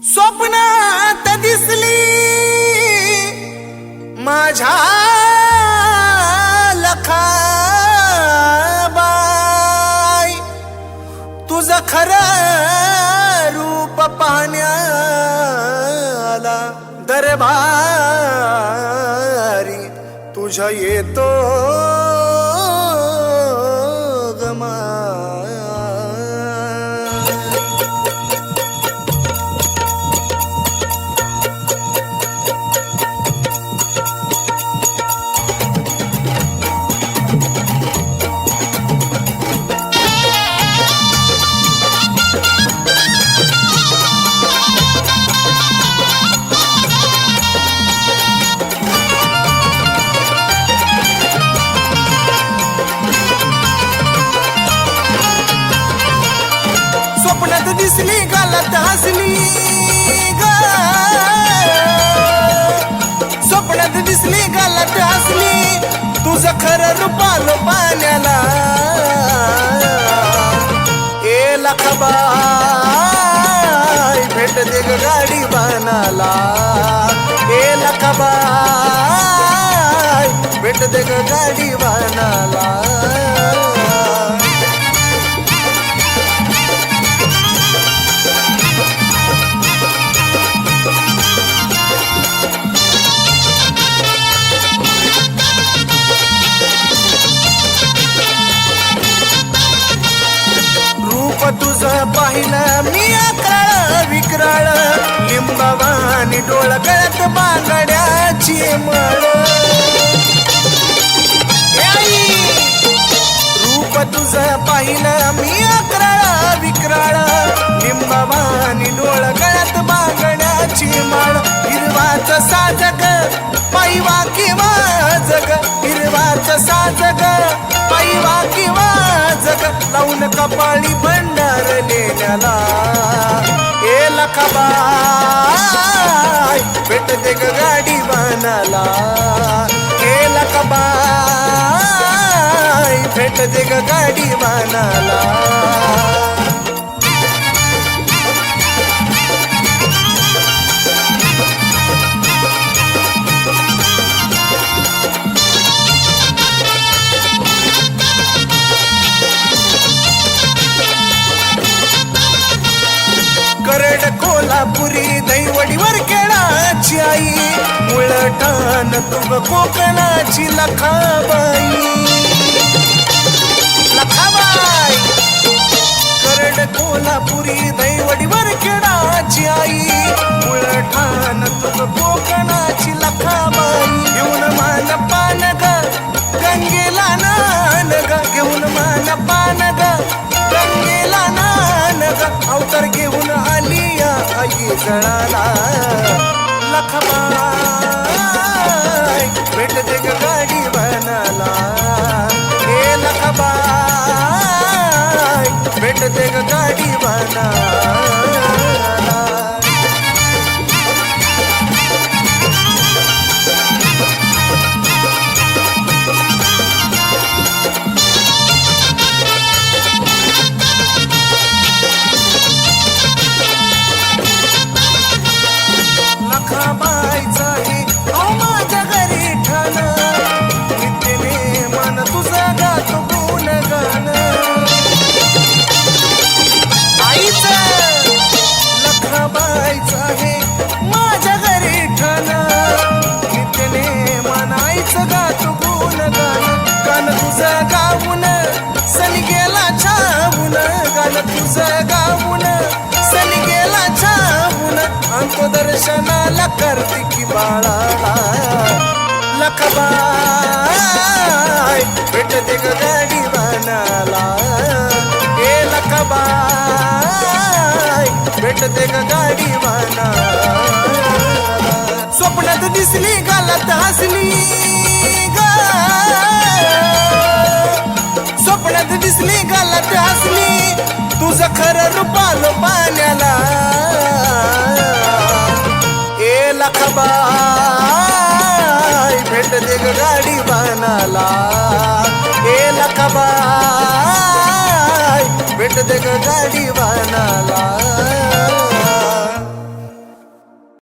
स्वप्नात दिसली माझ्या लखाबाई, तुझं खरं रूप पाहण्याला दरबारी तुझ्या येतो गमा। स्वप्नात दिसली गालात हसली ग, स्वप्नात दिसली गालात हसली तुझं खरं रूपालो पाण्याला। ए लखाबाई भेट दे ग गाडी बाणाला, ए लखाबाई भेट दे ग गाडी बाणाला। तुझं पाहिलं मी अकराळ विक्राळ, लिंबवानी डोळ गळ्यात बांगड्याची मळ। रूप तुझं पाहिलं मी अकराळ विक्राळ, लिंबवानी डोळ गळ्यात बांगड्याची माळ। हिरवाच साजग पायवा किंवा जग, हिरवाच साजग पायवा किंवा जग, लावून कपाळी भंडार लेण्याला। ए लखाबाई भेट दे ग गाडी बाणाला, ए लखाबाई भेट दे ग गाडी बाणाला। करड कोल्हापुरी दैवडीवर केळाची आई, मुळठाण तुग कोकणाची लखाबाई। लखाबाई करड कोल्हापुरी दैवडीवर केळाची आई, मुळठाण तुग कोकणाची लखाबाई। घेऊन मान पान ग गंगेला नान ग, घेऊन मान पान ग गंगेला नान ग, अवतार घेऊन आली या आई जळाला। लखाबाई भेट दे ग गाडी बाणाला, ए लखाबाई भेट दे ग गाडी बाणाला। लखाबाईचा हे अहो माझ्या घरी ठाण, नित्यने मन तुझं गातो गुणगान। आईचं लखाबाईचा हे माझ्या घरी ठाण, नित्यने मन आईचं गातो गुणगान। गान तुझं गाऊन सनी गेला छावून, गान तुझं गाऊन सनी गेला छावून, अंतो दर्शनाला कार्तिकी बाळाला। लखाबाई भेट दे ग गाडी बाणाला, ए लखाबाई भेट दे ग गाडी बाणाला। स्वप्नात दिसली गालात हसली ग, स्वप्नात दिसली गालात हसली तुझं खरं रूपालो पाण्याला। ए लखाबाई भेट दे ग गाडी बाणाला, ए लखाबाई भेट दे ग गाडी बाणाला।